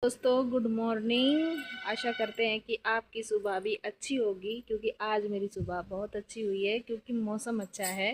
दोस्तों good morning. आशा करते हैं कि आपकी सुबह भी अच्छी होगी, क्योंकि आज मेरी सुबह बहुत अच्छी हुई है। क्योंकि मौसम अच्छा है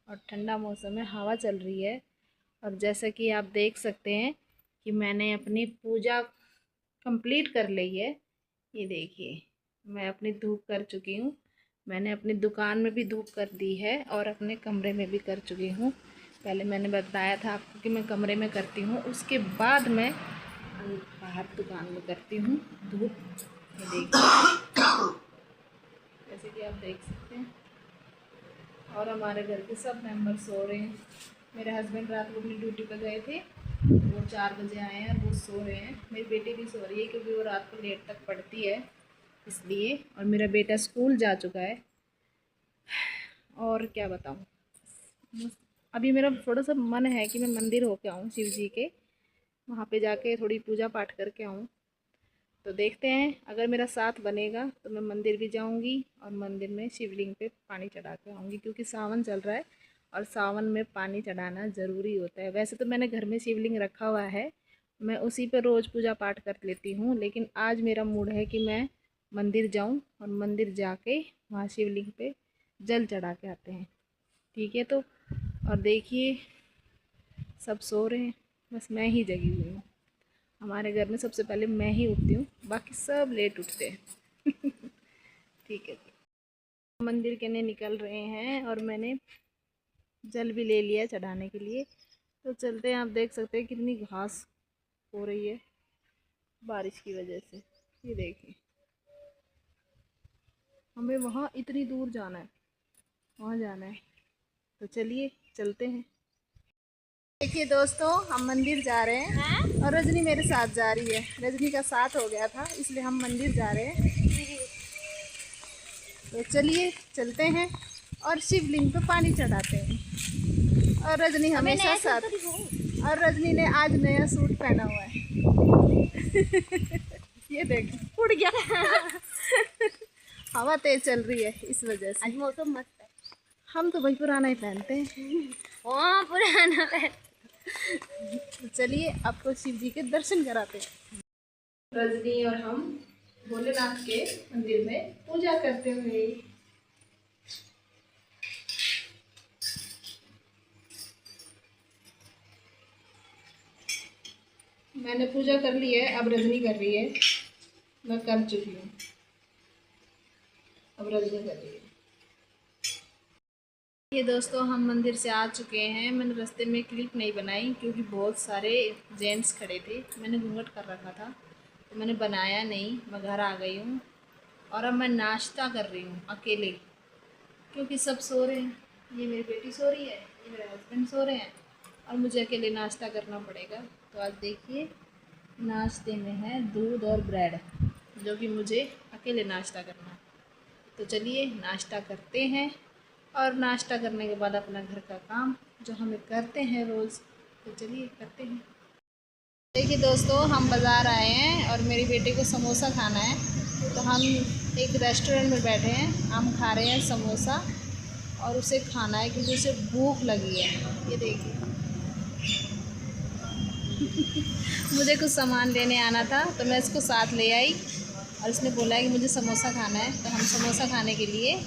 और ठंडा मौसम है, हवा चल रही है। और जैसा कि आप देख सकते हैं कि मैंने अपनी पूजा कंप्लीट कर ली है। ये देखिए, मैं अपनी धूप कर चुकी हूँ। मैंने अपनी दुकान में भी धूप कर दी है और अपने कमरे में भी कर चुकी हूँ। पहले मैंने बताया था आपको कि मैं कमरे में करती हूँ, उसके बाद मैं बाहर दुकान में करती हूँ धूप। ये देखिए, जैसे कि आप देख सकते हैं। और हमारे घर के सब मेंबर सो रहे हैं। मेरे हस्बैंड रात को अपनी ड्यूटी पर गए थे, वो 4 बजे आए हैं और वो सो रहे हैं। मेरी बेटी भी सो रही है क्योंकि वो रात को लेट तक पढ़ती है, इसलिए। और मेरा बेटा स्कूल जा चुका है। और क्या बताऊँ, अभी मेरा थोड़ा सा मन है कि मैं मंदिर होके आऊँ, शिव जी के, वहाँ पे जाके थोड़ी पूजा पाठ करके आऊँ। तो देखते हैं, अगर मेरा साथ बनेगा तो मैं मंदिर भी जाऊंगी और मंदिर में शिवलिंग पे पानी चढ़ा के आऊँगी। क्योंकि सावन चल रहा है और सावन में पानी चढ़ाना ज़रूरी होता है। वैसे तो मैंने घर में शिवलिंग रखा हुआ है, मैं उसी पर रोज़ पूजा पाठ कर लेती हूँ। लेकिन आज मेरा मूड है कि मैं मंदिर जाऊँ और मंदिर जाके वहाँ शिवलिंग पे जल चढ़ा के आते हैं। ठीक है। तो और देखिए, सब सो रहे हैं, बस मैं ही जगी हुई हूँ। हमारे घर में सबसे पहले मैं ही उठती हूँ, बाकी सब लेट उठते हैं। ठीक है। मंदिर के लिए निकल रहे हैं और मैंने जल भी ले लिया चढ़ाने के लिए। तो चलते हैं। आप देख सकते हैं कितनी घास हो रही है बारिश की वजह से। ये देखिए, हमें वहाँ इतनी दूर जाना है, वहाँ जाना है। तो चलिए चलते हैं। देखिए दोस्तों, हम मंदिर जा रहे हैं और रजनी मेरे साथ जा रही है। रजनी का साथ हो गया था, इसलिए हम मंदिर जा रहे हैं। तो चलिए चलते हैं और शिवलिंग पे पानी चढ़ाते हैं। और रजनी हमेशा साथ। और रजनी ने आज नया सूट पहना हुआ है। ये देख, उड़ गया। हवा तेज चल रही है, इस वजह से। आज मौसम मस्त है। हम तो भाई पुराना ही पहनते हैं। हाँ, पुराना है। तो चलिए आपको शिव जी के दर्शन कराते हैं। रजनी और हम भोलेनाथ के मंदिर में पूजा करते हुए। मैंने पूजा कर ली है, अब रजनी कर रही है। मैं कर चुकी हूँ, अब रजनी कर रही है। ये दोस्तों, हम मंदिर से आ चुके हैं। मैंने रास्ते में क्लिप नहीं बनाई क्योंकि बहुत सारे जेंट्स खड़े थे। मैंने घूंघट कर रखा था तो मैंने बनाया नहीं। मैं घर आ गई हूँ और अब मैं नाश्ता कर रही हूँ अकेले, क्योंकि सब सो रहे हैं। ये मेरी बेटी सो रही है, ये मेरे हस्बैंड सो रहे हैं और मुझे अकेले नाश्ता करना पड़ेगा। तो आज देखिए, नाश्ते में है दूध और ब्रेड, जो कि मुझे अकेले नाश्ता करना है। तो चलिए नाश्ता करते हैं और नाश्ता करने के बाद अपना घर का काम जो हमें करते हैं रोज़। तो चलिए करते हैं। देखिए दोस्तों, हम बाज़ार आए हैं और मेरी बेटी को समोसा खाना है। तो हम एक रेस्टोरेंट में बैठे हैं, हम खा रहे हैं समोसा और उसे खाना है क्योंकि उसे भूख लगी है। ये देखिए। मुझे कुछ सामान लेने आना था तो मैं इसको साथ ले आई और इसने बोला है कि मुझे समोसा खाना है। तो हम समोसा खाने के लिए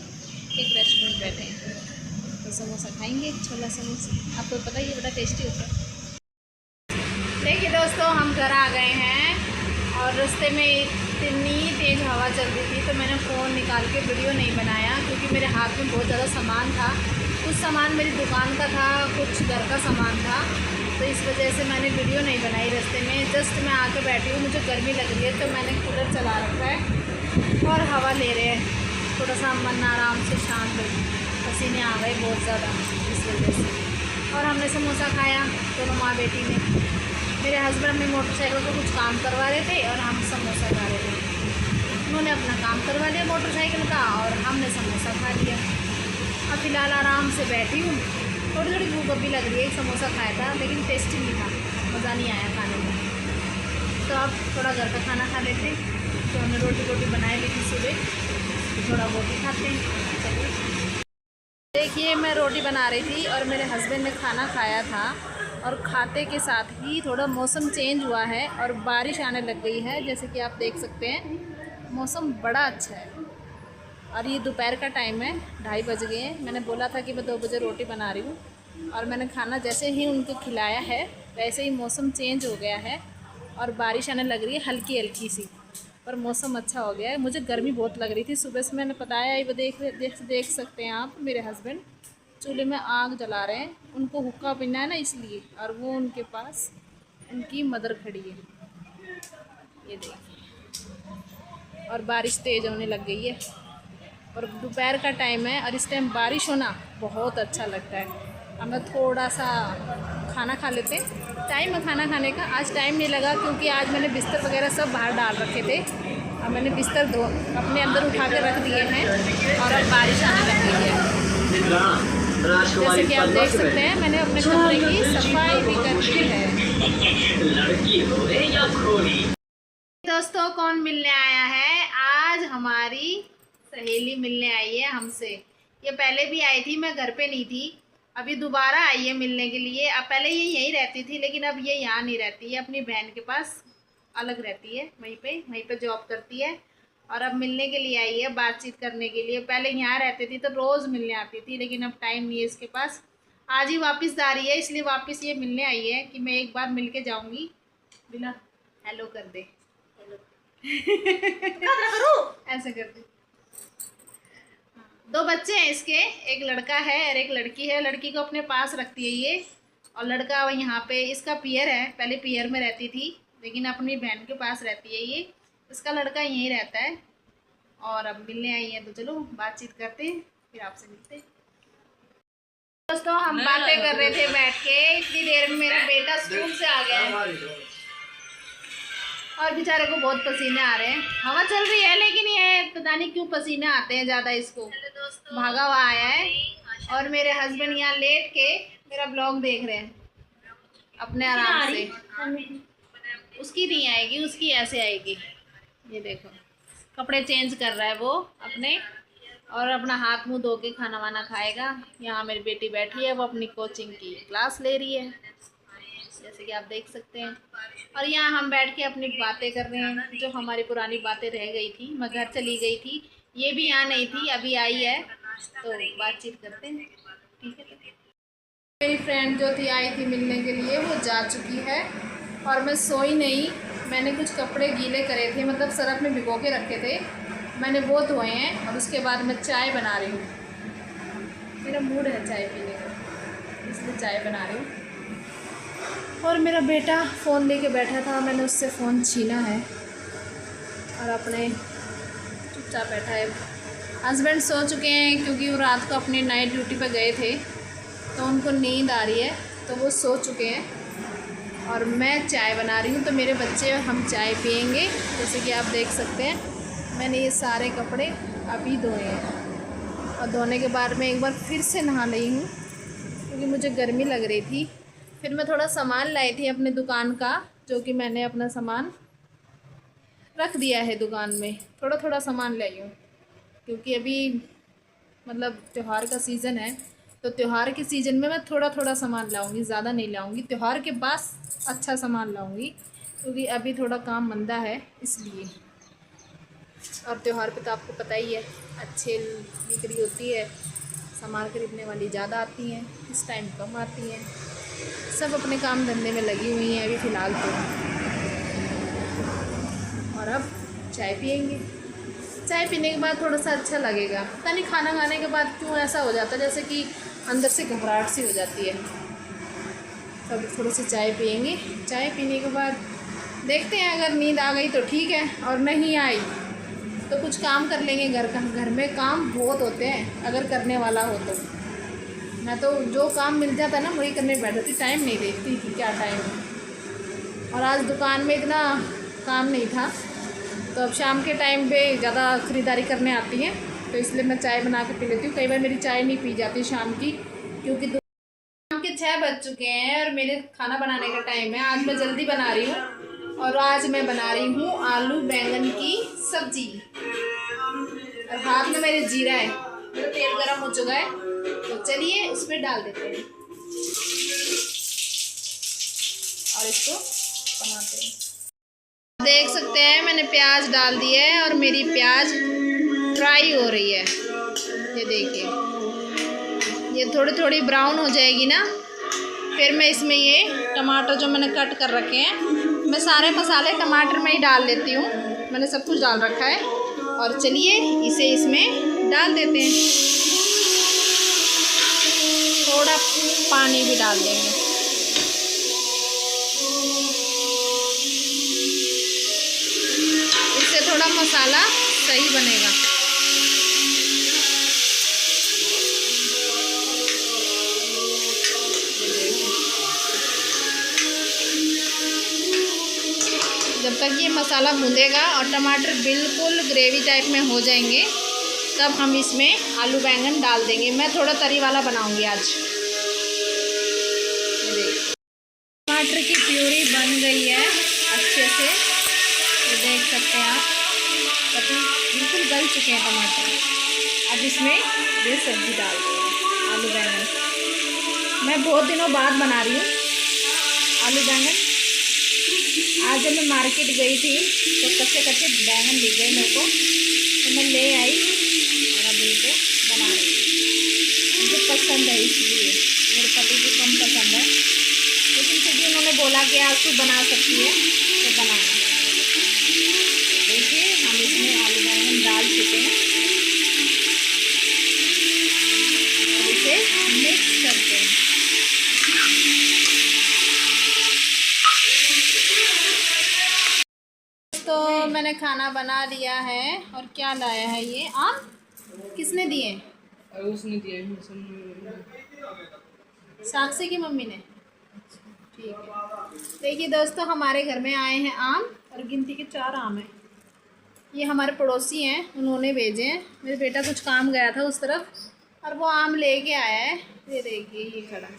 एक रेस्टोरेंट बैठे हैं। तो समोसा खाएंगे, छोला समोसा। आपको पता ही है, बड़ा टेस्टी होता है। देखिए दोस्तों, हम घर आ गए हैं और रास्ते में इतनी तेज़ हवा चल रही थी तो मैंने फ़ोन निकाल के वीडियो नहीं बनाया, क्योंकि मेरे हाथ में बहुत ज़्यादा सामान था। कुछ सामान मेरी दुकान का था, कुछ घर का सामान था, तो इस वजह से मैंने वीडियो नहीं बनाई। रास्ते में जस्ट मैं आके बैठी हूँ, मुझे गर्मी लग रही है तो मैंने कूलर चला रखा है और हवा ले रहे हैं। थोड़ा सा मन आराम से शांत, पसीने आ गए बहुत ज़्यादा इस वजह से। और हमने समोसा खाया दोनों माँ बेटी ने। मेरे हस्बैंड अपनी मोटरसाइकिल को कुछ काम करवा रहे थे और हम समोसा खा रहे थे। उन्होंने अपना काम करवा लिया मोटरसाइकिल का और हमने समोसा खा लिया। अब फ़िलहाल आराम से बैठी हूँ। थोड़ी थोड़ी भूख अभी लग रही है। थोड़ा खाया था लेकिन टेस्टी नहीं था, मज़ा नहीं आया खाने में। तो अब थोड़ा घर का खाना खा लेते हैं। तो हमने रोटी बनाई ली थी सुबह, तो थोड़ा रोटी खाते हैं। चलिए देखिए, मैं रोटी बना रही थी और मेरे हस्बैंड ने खाना खाया था और खाते के साथ ही थोड़ा मौसम चेंज हुआ है और बारिश आने लग गई है, जैसे कि आप देख सकते हैं। मौसम बड़ा अच्छा है और ये दोपहर का टाइम है, 2:30 बज गए हैं। मैंने बोला था कि मैं 2 बजे रोटी बना रही हूँ और मैंने खाना जैसे ही उनको खिलाया है वैसे ही मौसम चेंज हो गया है और बारिश आने लग रही है हल्की हल्की सी, पर मौसम अच्छा हो गया है। मुझे गर्मी बहुत लग रही थी सुबह से, मैंने बताया ये देख सकते हैं आप। मेरे हस्बैंड चूल्हे में आग जला रहे हैं, उनको हुक्का पीना है ना इसलिए, और वो उनके पास उनकी मदर खड़ी है, ये देखिए। और बारिश तेज़ होने लग गई है और दोपहर का टाइम है और इस टाइम बारिश होना बहुत अच्छा लगता है। अब मैं थोड़ा सा खाना खा लेते हैं। टाइम है खाना खाने का, आज टाइम नहीं लगा क्योंकि आज मैंने बिस्तर वगैरह सब बाहर डाल रखे थे। अब मैंने बिस्तर अपने अंदर उठा के रख दिए हैं और अब बारिश आने लग गई है। जैसे कि आप देख सकते हैं मैंने अपने कमरे की सफाई भी कर ली है। दोस्तों कौन मिलने आया है? आज हमारी सहेली मिलने आई है हमसे। ये पहले भी आई थी, मैं घर पे नहीं थी, अभी दोबारा आई है मिलने के लिए। अब पहले ये यहीं रहती थी लेकिन अब ये यहाँ नहीं रहती है, अपनी बहन के पास अलग रहती है, वहीं पे जॉब करती है और अब मिलने के लिए आई है, बातचीत करने के लिए। पहले यहाँ रहती थी तो रोज़ मिलने आती थी लेकिन अब टाइम नहीं है इसके पास। आज ही वापस आ रही है, इसलिए वापस ये मिलने आई है कि मैं एक बार मिल के जाऊँगी। बिना हेलो कर दे, ऐसे कर दे। 2 बच्चे हैं इसके, एक लड़का है और एक लड़की है। लड़की को अपने पास रखती है ये और लड़का यहाँ पे इसका पियर है, पहले पियर में रहती थी लेकिन अपनी बहन के पास रहती है ये। इसका लड़का यहीं रहता है और अब मिलने आई है तो चलो बातचीत करते हैं, फिर आपसे मिलते हैं। दोस्तों हम बातें कर रहे थे बैठ के, इतनी देर में मेरा बेटा स्कूल से आ गया है और बेचारे को बहुत पसीने आ रहे हैं। हवा चल रही है लेकिन ये पता नहीं क्यों पसीने आते हैं ज़्यादा इसको, भागा हुआ आया है। और मेरे हस्बैंड यहाँ लेट के मेरा ब्लॉग देख रहे हैं अपने आराम से। उसकी नहीं आएगी, उसकी ऐसे आएगी। ये देखो कपड़े चेंज कर रहा है वो अपने, और अपना हाथ मुंह धो के खाना वाना खाएगा। यहाँ मेरी बेटी बैठी है, वो अपनी कोचिंग की क्लास ले रही है जैसे कि आप देख सकते हैं। और यहाँ हम बैठ के अपनी बातें कर रहे हैं, जो हमारी पुरानी बातें रह गई थी। मैं घर चली गई थी, ये भी यहाँ नहीं थी, अभी आई है तो बातचीत करते हैं, ठीक है। मेरी फ्रेंड जो थी आई थी मिलने के लिए, वो जा चुकी है और मैं सोई नहीं। मैंने कुछ कपड़े गीले करे थे, मतलब सरफ में भिगो के रखे थे, मैंने वो धोए हैं और उसके बाद मैं चाय बना रही हूँ। मेरा मूड है चाय पीने का, इसलिए चाय बना रही हूँ। और मेरा बेटा फ़ोन लेके बैठा था, मैंने उससे फ़ोन छीना है और अपने चुपचाप बैठा है। हस्बैंड सो चुके हैं क्योंकि वो रात को अपनी नाइट ड्यूटी पर गए थे तो उनको नींद आ रही है, तो वो सो चुके हैं और मैं चाय बना रही हूँ। तो मेरे बच्चे और हम चाय पियेंगे। जैसे कि आप देख सकते हैं मैंने ये सारे कपड़े अभी धोए हैं और धोने के बाद मैं एक बार फिर से नहा ली हूँ क्योंकि मुझे गर्मी लग रही थी। फिर मैं थोड़ा सामान लाई थी अपने दुकान का, जो कि मैंने अपना सामान रख दिया है दुकान में। थोड़ा थोड़ा सामान लाई हूँ क्योंकि अभी मतलब त्यौहार का सीज़न है, तो त्यौहार के सीज़न में मैं थोड़ा थोड़ा सामान लाऊंगी, ज़्यादा नहीं लाऊंगी। त्यौहार के बाद अच्छा सामान लाऊंगी क्योंकि अभी थोड़ा काम मंदा है इसलिए। और त्यौहार पे तो आपको पता ही है अच्छी बिक्री होती है, सामान खरीदने वाली ज़्यादा आती हैं, इस टाइम कम आती हैं। सब अपने काम धंधे में लगी हुई हैं अभी फ़िलहाल तो। और अब चाय पियेंगे, चाय पीने के बाद थोड़ा सा अच्छा लगेगा। पता नहीं खाना खाने के बाद क्यों ऐसा हो जाता है जैसे कि अंदर से घबराहट सी हो जाती है। तब थोड़ी सी चाय पियेंगे, चाय पीने के बाद देखते हैं, अगर नींद आ गई तो ठीक है और नहीं आई तो कुछ काम कर लेंगे घर का। घर में काम बहुत होते हैं अगर करने वाला हो तो। मैं तो जो काम मिल जाता ना वही करने बैठ जाती, टाइम नहीं देखती कि क्या टाइम है। और आज दुकान में इतना काम नहीं था तो अब शाम के टाइम पे ज़्यादा ख़रीदारी करने आती हैं तो इसलिए मैं चाय बना के पी लेती हूँ। कई बार मेरी चाय नहीं पी जाती शाम की, क्योंकि शाम के 6 बज चुके हैं और मेरे खाना बनाने का टाइम है। आज मैं जल्दी बना रही हूँ और आज मैं बना रही हूँ आलू बैंगन की सब्जी। और हाथ में मेरे जीरा है, मेरा तेल गरम हो चुका है तो चलिए इस पर डाल देते हैं। और इसको बनाते हैं। देख सकते हैं मैंने प्याज डाल दिया है और मेरी प्याज फ्राई हो रही है। ये देखिए, ये थोड़ी थोड़ी ब्राउन हो जाएगी ना, फिर मैं इसमें ये टमाटर जो मैंने कट कर रखे हैं, मैं सारे मसाले टमाटर में ही डाल लेती हूँ। मैंने सब कुछ डाल रखा है और चलिए इसे इसमें डाल देते हैं। थोड़ा पानी भी डाल देंगे। इससे थोड़ा मसाला सही बनेगा। जब तक ये मसाला भूनेगा और टमाटर बिल्कुल ग्रेवी टाइप में हो जाएंगे, तब हम इसमें आलू बैंगन डाल देंगे। मैं थोड़ा तरी वाला बनाऊंगी आज। ये देखिए, टमाटर की प्यूरी बन गई है अच्छे से। ये देख सकते हैं आप, बिल्कुल गल चुके हैं टमाटर। अब इसमें ये सब्ज़ी डाल देंगे, आलू बैंगन। मैं बहुत दिनों बाद बना रही हूँ आलू बैंगन। आज जब मैं मार्केट गई थी तो कच्चे कच्चे बैंगन दिख गए मेरे को, तो मैं ले आई और अब इनको बना रही हूँ। मुझे पसंद है इसलिए, मेरे पति को कम पसंद है, लेकिन फिर भी उन्होंने बोला कि आज तू बना सकती है तो बनाना। देखिए हम इसमें आलू बैंगन डाल चुके हैं, इसे मिक्स करते हैं। तो मैंने खाना बना लिया है और क्या लाया है ये आम, किसने दिए? उसने दिया, साक्षी की मम्मी ने। ठीक है, देखिए दोस्तों, हमारे घर में आए हैं आम और गिनती के 4 आम हैं। ये हमारे पड़ोसी हैं, उन्होंने भेजे हैं। मेरे बेटा कुछ काम गया था उस तरफ और वो आम लेके आया है। ये देखिए ये खड़ा है,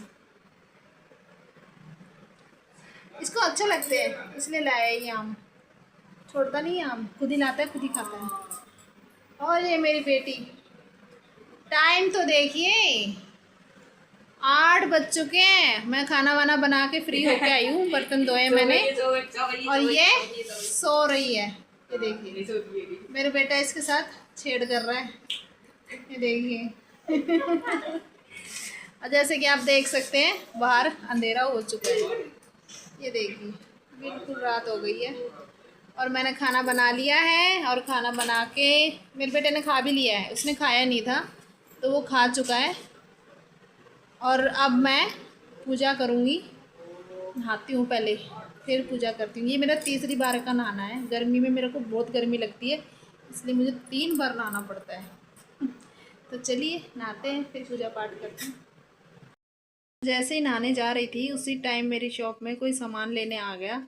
इसको अच्छे लगते हैं इसलिए लाया है ये आम। छोड़ता नहीं आम, खुद ही लाता है खुद ही खाता है। और ये मेरी बेटी, टाइम तो देखिए 8 बज चुके हैं। मैं खाना वाना बना के फ्री होके आई हूँ, बर्तन धोए मैंने और ये सो रही है। ये देखिए मेरे बेटा इसके साथ छेड़ कर रहा है। ये देखिए और जैसे कि आप देख सकते हैं बाहर अंधेरा हो चुका है। ये देखिए बिल्कुल रात हो गई है और मैंने खाना बना लिया है। और खाना बना के मेरे बेटे ने खा भी लिया है, उसने खाया नहीं था तो वो खा चुका है। और अब मैं पूजा करूँगी, नहाती हूँ पहले फिर पूजा करती हूँ। ये मेरा 3री बार का नहाना है। गर्मी में मेरे को बहुत गर्मी लगती है, इसलिए मुझे 3 बार नहाना पड़ता है। तो चलिए नहाते हैं फिर पूजा पाठ करते हैं। जैसे ही नहाने जा रही थी उसी टाइम मेरी शॉप में कोई सामान लेने आ गया,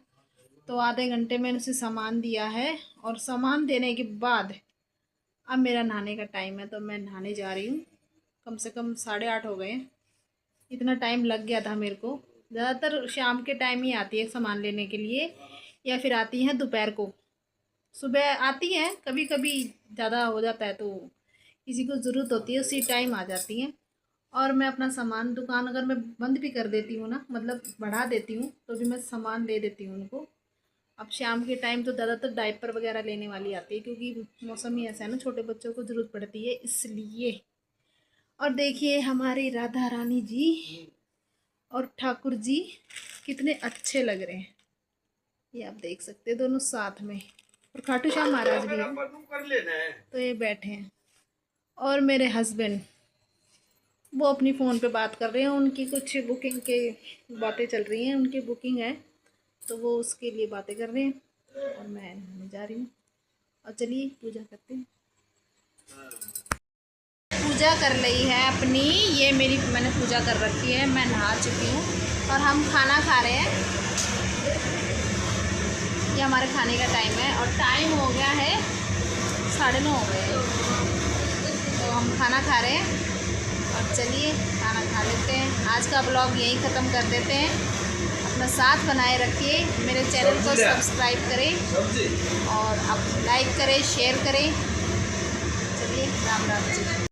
तो आधे घंटे मैंने उसे सामान दिया है और सामान देने के बाद अब मेरा नहाने का टाइम है। तो मैं नहाने जा रही हूँ। कम से कम 8:30 हो गए, इतना टाइम लग गया था मेरे को। ज़्यादातर शाम के टाइम ही आती है सामान लेने के लिए, या फिर आती हैं दोपहर को। सुबह आती हैं, कभी कभी ज़्यादा हो जाता है तो किसी को ज़रूरत होती है उसी टाइम आ जाती हैं। और मैं अपना सामान, दुकान अगर मैं बंद भी कर देती हूँ ना, मतलब बढ़ा देती हूँ, तो भी मैं सामान दे देती हूँ उनको। अब शाम के टाइम तो ज़्यादातर डायपर वगैरह लेने वाली आती है, क्योंकि मौसम ही ऐसा है ना, छोटे बच्चों को ज़रूरत पड़ती है इसलिए। और देखिए हमारी राधा रानी जी और ठाकुर जी कितने अच्छे लग रहे हैं। ये आप देख सकते हैं दोनों साथ में, और खाटू श्याम महाराज भी हैं, तो ये बैठे हैं। और मेरे हस्बैंड वो अपनी फ़ोन पे बात कर रहे हैं, उनकी कुछ बुकिंग के बातें चल रही हैं, उनकी बुकिंग है तो वो उसके लिए बातें कर रहे हैं। और मैं नहाने जा रही हूँ। और चलिए पूजा करते हैं। पूजा कर ली है अपनी, ये मेरी मैंने पूजा कर रखी है, मैं नहा चुकी हूँ और हम खाना खा रहे हैं। ये हमारे खाने का टाइम है और टाइम हो गया है 9:30 हो गए हैं। तो हम खाना खा रहे हैं और चलिए खाना खा लेते हैं। आज का ब्लॉग यहीं ख़त्म कर देते हैं। अपना साथ बनाए रखिए, मेरे चैनल को सब्सक्राइब करें और आप लाइक करें, शेयर करें। चलिए राम राम जी।